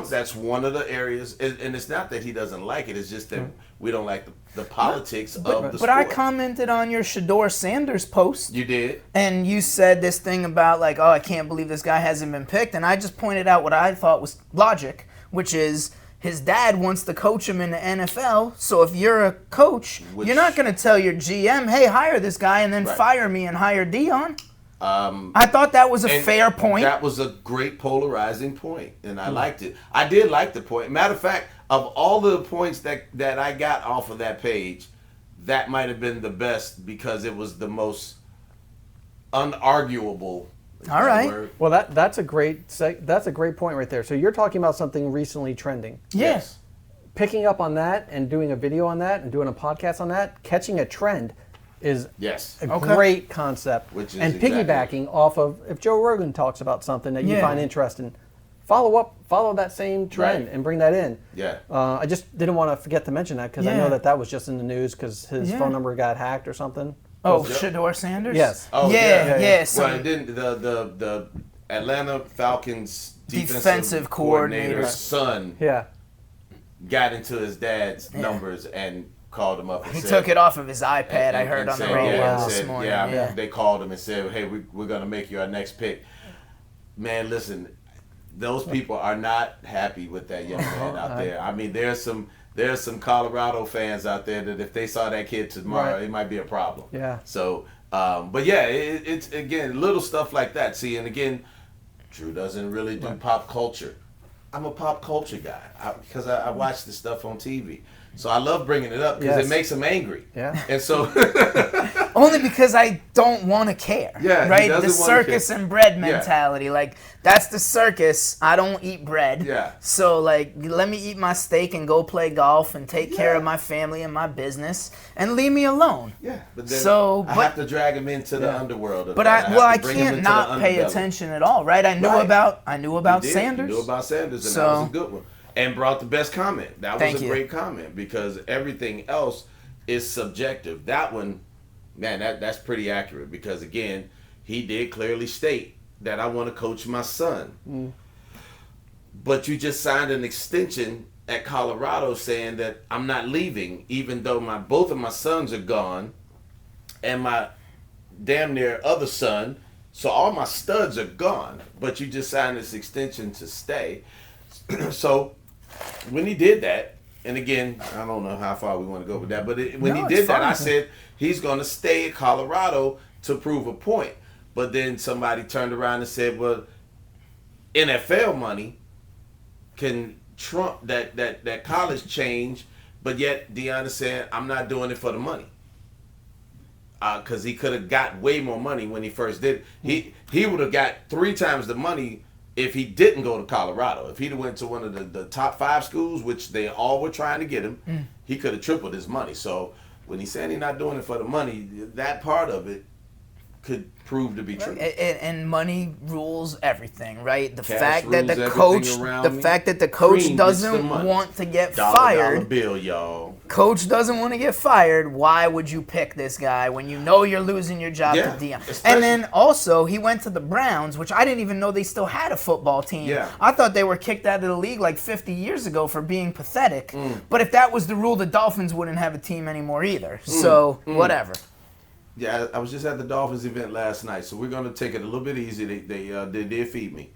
that's one of the areas, and it's not that he doesn't like it. It's just that we don't like the politics of the sport. But I commented on your Shador Sanders post. You did, and you said this thing about like, I can't believe this guy hasn't been picked, and I just pointed out what I thought was logic, which is his dad wants to coach him in the NFL. So if you're a coach, you're not going to tell your GM, hey, hire this guy and then fire me and hire Dion. I thought that was a fair point. That was a great polarizing point, and I liked it. I did like the point. Matter of fact, of all the points that I got off of that page, that might have been the best because it was the most unarguable. All right. Word. Well, that's a great point right there. So you're talking about something recently trending. Yes. Picking up on that and doing a video on that and doing a podcast on that, catching a trend is a great concept. Which is and piggybacking off of, if Joe Rogan talks about something that you find interesting, follow that same trend and bring that in. Yeah. I just didn't want to forget to mention that because I know that was just in the news because his phone number got hacked or something. Oh, Shedeur Sanders? Yes. Oh, yeah. So well, didn't the Atlanta Falcons defensive coordinator's son got into his dad's numbers and called him up and he said, took it off of his iPad. I heard on the radio this morning. They called him and said, hey, we're going to make you our next pick. Man, listen, those people are not happy with that young man out there. I mean, there's some Colorado fans out there that if they saw that kid tomorrow, it might be a problem. Yeah. So, but yeah, it's again, little stuff like that. See, and again, Drew doesn't really do pop culture. I'm a pop culture guy because I watch this stuff on TV. So I love bringing it up because it makes him angry. Yeah. And so only because I don't want to care. Yeah. Right? The circus and bread mentality. Yeah. Like, that's the circus. I don't eat bread. Yeah. So, like, let me eat my steak and go play golf and take care of my family and my business and leave me alone. Yeah. But then I have to drag him into the underworld. But I can't not pay attention at all, right? I knew about Sanders. You knew about Sanders, and that was a good one. And brought the best comment. That was a great comment because everything else is subjective. That one, man, that's pretty accurate because, again, he did clearly state that I want to coach my son. Mm. But you just signed an extension at Colorado saying that I'm not leaving even though both of my sons are gone and my damn near other son. So all my studs are gone. But you just signed this extension to stay. So when he did that, and again, I don't know how far we want to go with that, but when he did that, I said he's going to stay at Colorado to prove a point. But then somebody turned around and said, well, NFL money can trump that college change, but yet Deion said, I'm not doing it for the money. Because he could have got way more money when he first did it. He would have got 3 times the money if he didn't go to Colorado. If he'd have went to one of the top 5 schools, which they all were trying to get him, he could have tripled his money. So when he's saying he's not doing it for the money, that part of it could prove to be true. And money rules everything, right? The Cash fact that the coach Cream doesn't want to get fired. Dollar bill, y'all. Coach doesn't want to get fired. Why would you pick this guy when you know you're losing your job to Deion? And then also he went to the Browns, which I didn't even know they still had a football team. Yeah. I thought they were kicked out of the league like 50 years ago for being pathetic. But if that was the rule, the Dolphins wouldn't have a team anymore either. So whatever. Yeah, I was just at the Dolphins event last night, so we're going to take it a little bit easy. They did feed me.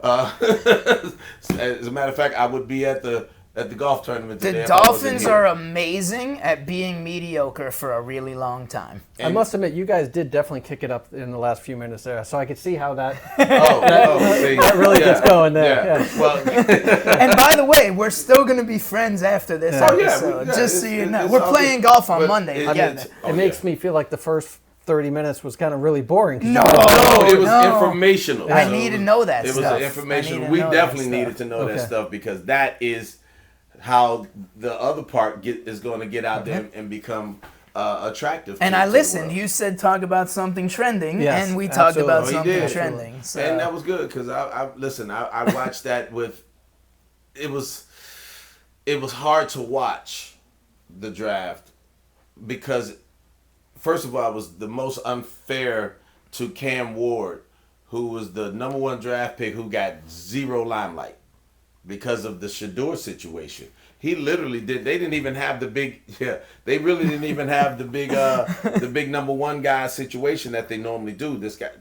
As a matter of fact, I would be at the golf tournament today. The Dolphins are amazing at being mediocre for a really long time. I must admit, you guys did definitely kick it up in the last few minutes there, so I could see how that that really gets going there. Yeah. Well, and by the way, we're still going to be friends after this episode, just so you know. We're playing golf on Monday together. It makes me feel like the first 30 minutes was kind of really boring. No, it was informational. I need to know that stuff. It was informational. We definitely needed to know that stuff because that is how the other part is going to get out there and become attractive. And I listened. You said talk about something trending, and we talked about something trending. So. And that was good because I watched that with. It was hard to watch the draft because, first of all, it was the most unfair to Cam Ward, who was the number 1 draft pick who got 0 limelight. Because of the Shedeur situation. He literally did. They didn't even have the big. They really didn't even have the big number 1 guy situation that they normally do. This guy,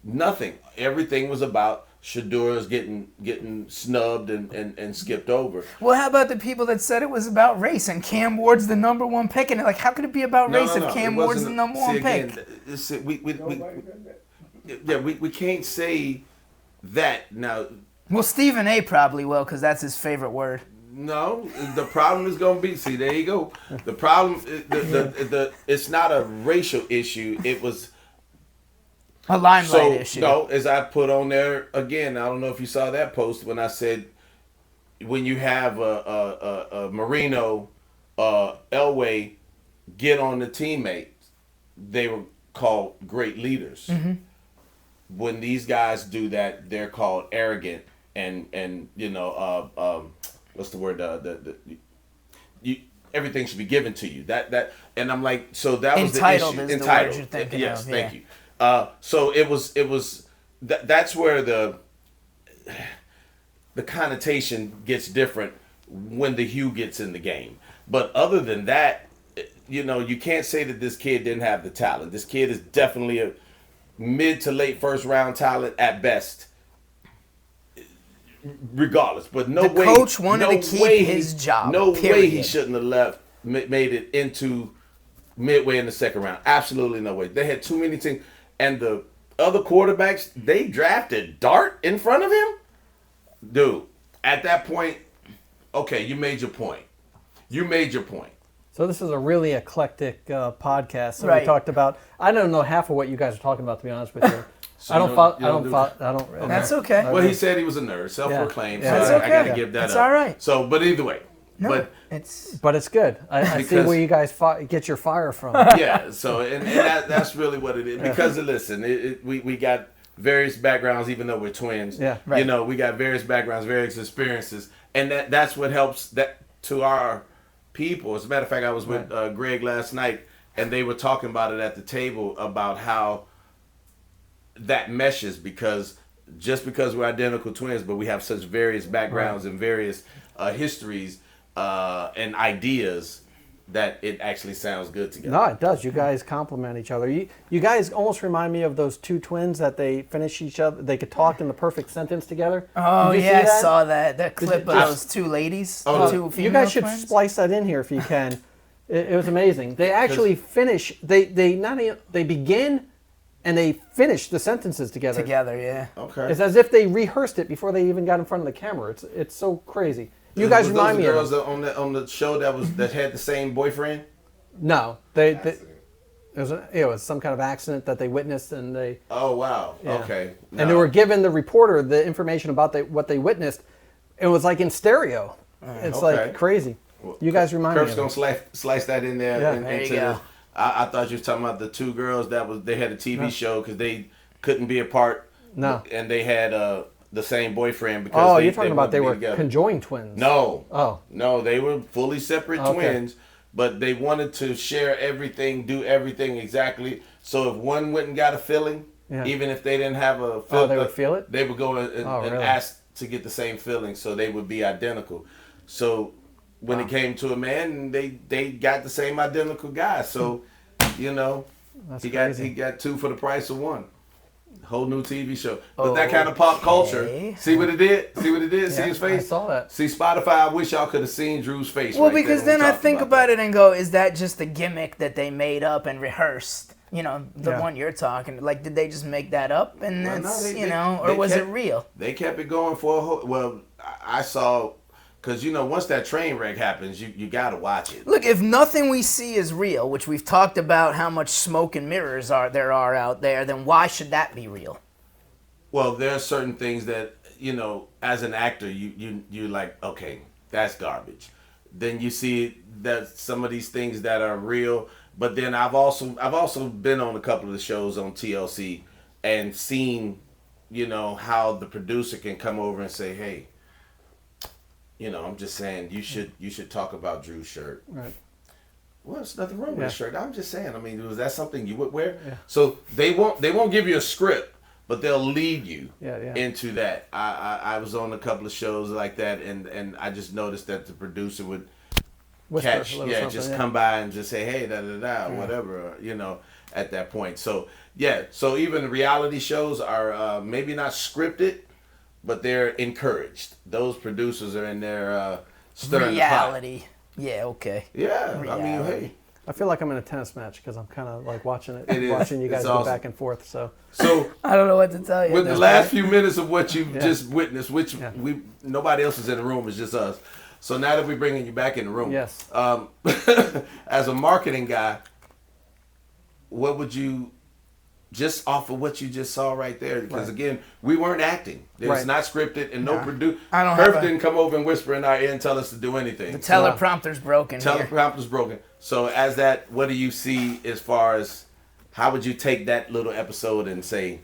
nothing. Everything was about Shedeur's getting snubbed and skipped over. Well, how about the people that said it was about race and Cam Ward's the number 1 pick? And like, how could it be about race if Cam Ward's the number 1 pick? We can't say that now. Well, Stephen A. probably will because that's his favorite word. No, the problem is going to be. See, there you go. The problem, it's not a racial issue. It was a limelight issue. No, as I put on there again, I don't know if you saw that post when I said when you have a Marino, Elway get on the teammates, they were called great leaders. Mm-hmm. When these guys do that, they're called arrogant and you know what's the word everything should be given to you. That and I'm like, so that was entitled the issue. Is entitled. The word you're thinking yes, of, thank you. So it was that's where the connotation gets different when the hue gets in the game. But other than that, you know, you can't say that this kid didn't have the talent. This kid is definitely a mid to late first round talent at best, regardless. But no way, coach wanted to keep his job. No period. way he shouldn't have made it into midway in the second round. Absolutely no way. They had too many teams, and the other quarterbacks they drafted Dart in front of him. Dude, at that point, okay, you made your point. So this is a really eclectic podcast. So Right. we talked about. I don't know half of what you guys are talking about, to be honest with you. So I you don't. don't That's okay. Well, he said he was a nerd, self-proclaimed. Yeah. So That's I got to okay. give that That's up. all right. So, but either way, No, But it's good. I see Because- where you guys get your fire from. yeah. So, and that's really what it is. Because listen, we got various backgrounds, even though we're twins. Yeah. Right. You know, we got various backgrounds, various experiences, and that's what helps that to our people. As a matter of fact, I was with Greg last night, and they were talking about it at the table about how that meshes, because just because we're identical twins, but we have such various backgrounds and various histories and ideas that it actually sounds good together. No, it does. You guys complement each other. You guys almost remind me of those two twins that they finish each other. They could talk in the perfect sentence together. Oh, Did you yeah, see that? I saw that clip of I- those two ladies, Oh, two female You guys should twins. splice that in here if you can. It was amazing. They actually finish. They begin and they finish the sentences together. Together, yeah. Okay. It's as if they rehearsed it before they even got in front of the camera. It's so crazy. You guys Was remind those me the of girls on the show that had the same boyfriend. no. It was some kind of accident that they witnessed, and they Oh wow. yeah. Okay. and they were giving the reporter the information about what they witnessed. It was like in stereo. It's Okay. like crazy. You guys remind me Kirk's of gonna it. slice that in there. Yeah. There you into go. I thought you was talking about the two girls they had a TV show because they couldn't be apart. No. And they had the same boyfriend because Oh, you're talking about they were wanted to be together. conjoined twins. No. Oh. No, they were fully separate Okay. twins, but they wanted to share everything, do everything exactly. So if one went and got a filling, Yeah. even if they didn't have a Oh, filling, they would feel it? They would go and Really? ask to get the same filling, so they would be identical. So when it came to a man, they got the same identical guy. So, you know, That's he crazy. got two for the price of one. Whole new TV show. But that kind of pop culture. Okay. See what it did? See what it did? See Yeah, his face? I saw that. See, Spotify, I wish y'all could have seen Drew's face. Well, right there because when we then I talked think about that. it and go, is that just a gimmick that they made up and rehearsed? You know, the Yeah. one you're talking. Like, did they just make that up? And Well, no, that's, they- you they- know, or they was kept- it real? They kept it going for a whole. Well, I saw, because, you know, once that train wreck happens, you got to watch it. Look, if nothing we see is real, which we've talked about how much smoke and mirrors there are out there, then why should that be real? Well, there are certain things that, you know, as an actor, you like, okay, that's garbage. Then you see that some of these things that are real, but then I've also been on a couple of the shows on TLC and seen, you know, how the producer can come over and say, hey, you know, I'm just saying you should talk about Drew's shirt. Right. Well, there's nothing wrong with Yeah. the shirt. I'm just saying. I mean, was that something you would wear? Yeah. So they won't give you a script, but they'll lead you Yeah, yeah. into that. I was on a couple of shows like that, and I just noticed that the producer would Whisper a catch, little something, just yeah. come by and just say, hey, da da da, whatever, you know, at that point. So yeah, so even reality shows are maybe not scripted, but they're encouraged. Those producers are in there stirring Reality. Yeah, okay. the pot. Yeah, I mean, Reality. hey. I feel like I'm in a tennis match because I'm kind of like watching It is. watching you guys It's go awesome. back and forth. So So I don't know what to tell you. with the last few minutes of what you've Yeah. just witnessed, which Yeah. nobody else is in the room, it's just us. So now that we're bringing you back in the room, Yes. As a marketing guy, what would you, just off of what you just saw right there, because again, we weren't acting. It was not scripted, and no producer. Herb didn't come over and whisper in our ear and tell us to do anything. The teleprompter's broken. Teleprompter's broken. So as that, what do you see as far as, how would you take that little episode and say?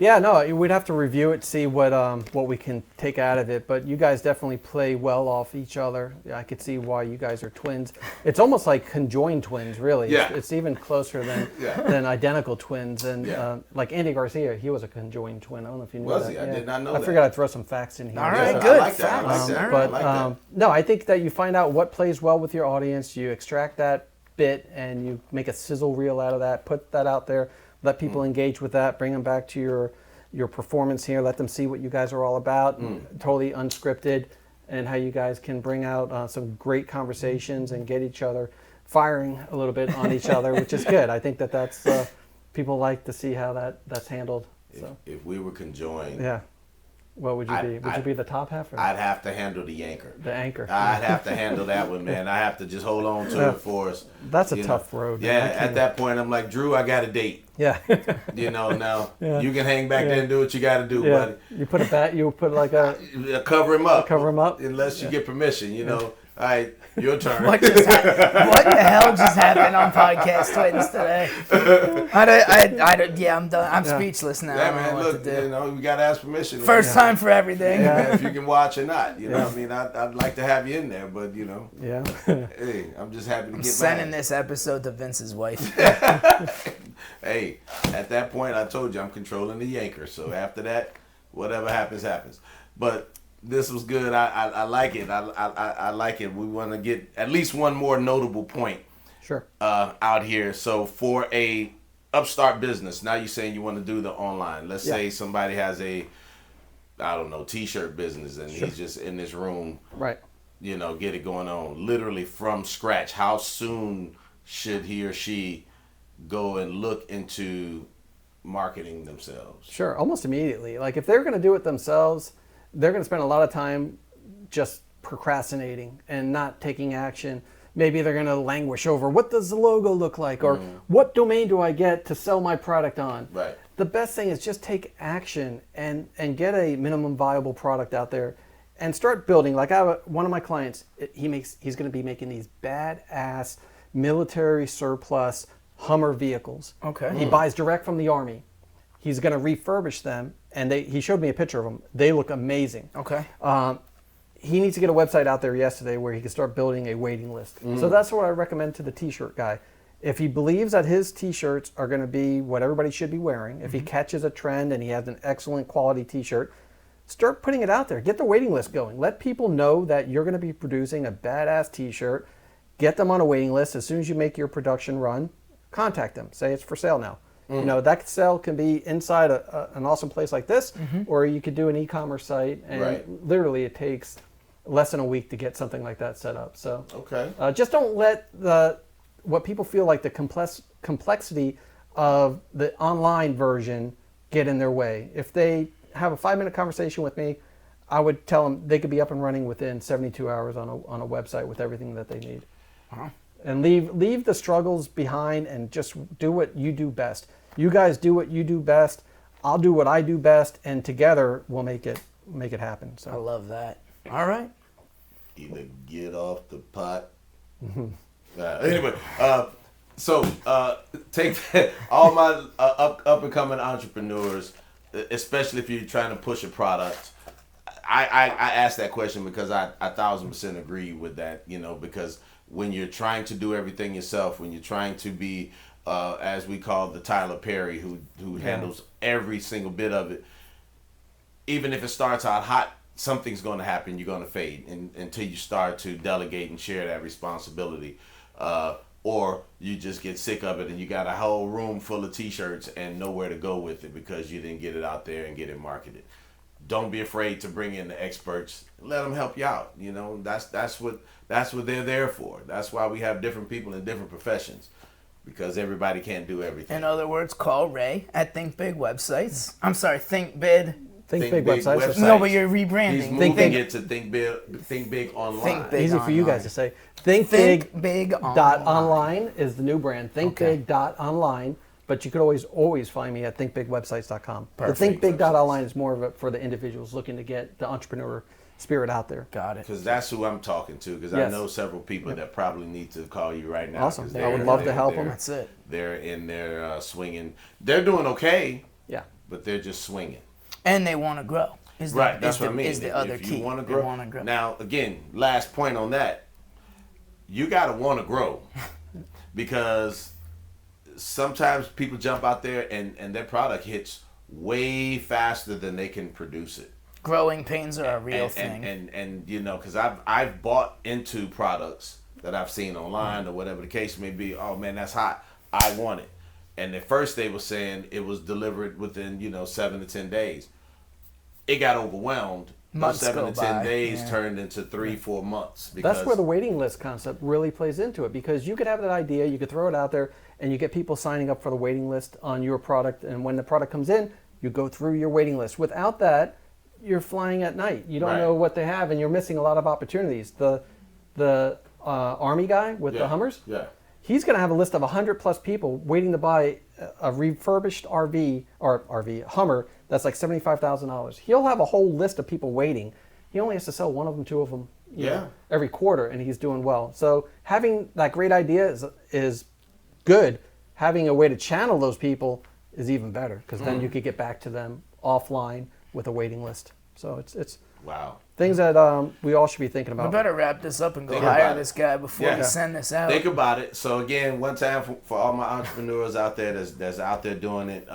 Yeah, no, we'd have to review it, see what we can take out of it. But you guys definitely play well off each other. I could see why you guys are twins. It's almost like conjoined twins, really. Yeah. It's even closer than identical twins. And like Andy Garcia, he was a conjoined twin. I don't know if you knew that. Was he? I did not know that. I figured I'd throw some facts in here. All right, good. I like that. But no, I think that you find out what plays well with your audience. You extract that bit and you make a sizzle reel out of that. Put that out there. Let people engage with that. Bring them back to your performance here. Let them see what you guys are all about. Totally unscripted, and how you guys can bring out some great conversations and get each other firing a little bit on each other, which is good. I think that's people like to see how that's handled. So If we were conjoined, what would you be? Would you be the top half? Or I'd have to handle the anchor. the anchor. I'd have to handle that one, man. I have to just hold on to it for us. That's a tough road. Yeah, at that point, I'm like, Drew, I got a date. Yeah. Now you can hang back there and do what you got to do, buddy. You put a bat. You put like a cover him up. Cover him up. Unless you get permission, All right, your turn. What the hell just happened on Podcast Twins today? I'm done. I'm speechless now. Yeah, I don't man. know Look, what to do. we got to ask permission. First time for everything. If you can watch or not, I mean, I'd like to have you in there, but Yeah. hey, I'm just happy to get Sending this episode to Vince's wife. Hey, at that point, I told you I'm controlling the anchor. So after that, whatever happens, happens. But this was good. I like it. I like it. We want to get at least one more notable point. Sure. Out here. So for a upstart business, now you're saying you want to do the online. Let's say somebody has a, I don't know, t-shirt business, and he's just in this room. Right. Get it going on literally from scratch. How soon should he or she go and look into marketing themselves? Sure, almost immediately. Like if they're going to do it themselves, they're going to spend a lot of time just procrastinating and not taking action. Maybe they're going to languish over what does the logo look like, or what domain do I get to sell my product on? Right. The best thing is just take action and get a minimum viable product out there and start building. Like one of my clients, he's going to be making these badass military surplus Hummer vehicles. Okay. He buys direct from the Army. He's going to refurbish them, and he showed me a picture of them. They look amazing. Okay. He needs to get a website out there yesterday where he can start building a waiting list. So that's what I recommend to the t-shirt guy. If he believes that his t-shirts are going to be what everybody should be wearing, if he catches a trend and he has an excellent quality t-shirt, start putting it out there. Get the waiting list going. Let people know that you're going to be producing a badass t-shirt. Get them on a waiting list. As soon as you make your production run, contact them. Say it's for sale now. That sale can be inside an awesome place like this, or you could do an e-commerce site, and literally it takes less than a week to get something like that set up. So just don't let what people feel like the complexity of the online version get in their way. If they have a 5-minute conversation with me, I would tell them they could be up and running within 72 hours on a website with everything that they need. Wow. And leave the struggles behind and just do what you do best. You guys do what you do best. I'll do what I do best, and together we'll make it happen. So I love that. All right. Either get off the pot. Anyway, so take that, all my up and coming entrepreneurs, especially if you're trying to push a product. I asked that question because I 1,000% agree with that. Because when you're trying to do everything yourself, when you're trying to be, as we call the Tyler Perry, who handles every single bit of it, even if it starts out hot, something's going to happen. You're going to fade until you start to delegate and share that responsibility. Or you just get sick of it and you got a whole room full of t-shirts and nowhere to go with it because you didn't get it out there and get it marketed. Don't be afraid to bring in the experts. Let them help you out. That's what they're there for. That's why we have different people in different professions, because everybody can't do everything. In other words, call Ray at Think Big Websites. I'm sorry, Think Bid. Think Big websites. No, but you're He's rebranding. moving it to Think Big Online. Think Big Easy for you Online. guys to say. Think Big Online. online is the new brand. ThinkBig.online. But you could always find me at thinkbigwebsites.com. The Think Big.online is more of it for the individuals looking to get the entrepreneur spirit out there. Got it. Because that's who I'm talking to. Because I know several people that probably need to call you right now. Awesome. I would love to help them. That's it. They're in there swinging. They're doing okay. Yeah. But they're just swinging. And they want to grow. That's what I mean. Is the other if key. You want to They grow. want to grow. Now, again, last point on that. You got to want to grow. Because sometimes people jump out there and their product hits way faster than they can produce it. Growing pains are a real thing. And you know, because I've bought into products that I've seen online or whatever the case may be. Oh man, that's hot. I want it. And at first they were saying it was delivered within 7 to 10 days. It got overwhelmed. Months 7 to 10 by. days turned into 3-4 months. That's where the waiting list concept really plays into it, because you could have that idea, you could throw it out there, and you get people signing up for the waiting list on your product. And when the product comes in, you go through your waiting list. Without that, you're flying at night. You don't know what they have, and you're missing a lot of opportunities. The Army guy with the Hummers, he's going to have a list of 100 plus people waiting to buy a refurbished RV Hummer that's like $75,000. He'll have a whole list of people waiting. He only has to sell one of them, two of them, every quarter, and he's doing well. So having that great idea is good. Having a way to channel those people is even better, because then you could get back to them offline with a waiting list. So it's wow. Things that we all should be thinking about. We better wrap this up and go hire this guy before we send this out. Think about it. So again, one time for all my entrepreneurs out there that's out there doing it,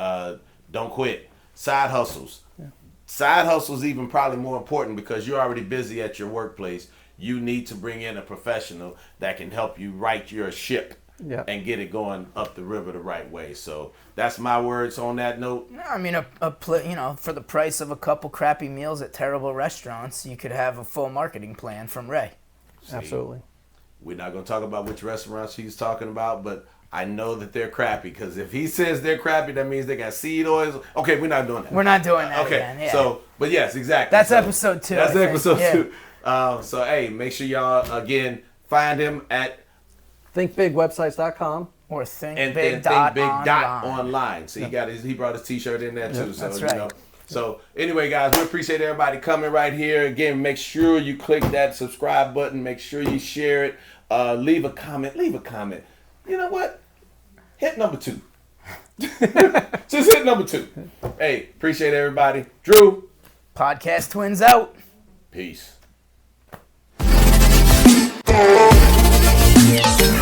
don't quit. Side hustles. Yeah. Side hustles even probably more important, because you're already busy at your workplace. You need to bring in a professional that can help you right your ship and get it going up the river the right way. So that's my words on that note. I mean, for the price of a couple crappy meals at terrible restaurants, you could have a full marketing plan from Ray. Absolutely. We're not going to talk about which restaurants he's talking about, but I know that they're crappy, because if he says they're crappy, that means they got seed oils. Okay, we're not doing that. We're not doing that okay, again. Yeah. So, but yes, exactly. That's episode 2. That's episode 2. So, hey, make sure y'all, again, find him at thinkbigwebsites.com or thinkbig.online. So he brought his t-shirt in there too. So, that's right. So anyway, guys, we appreciate everybody coming right here. Again, make sure you click that subscribe button. Make sure you share it. Leave a comment. You know what? Hit number 2. Just hit number 2. Hey, appreciate everybody. Drew. Podcast Twins out. Peace. Yeah.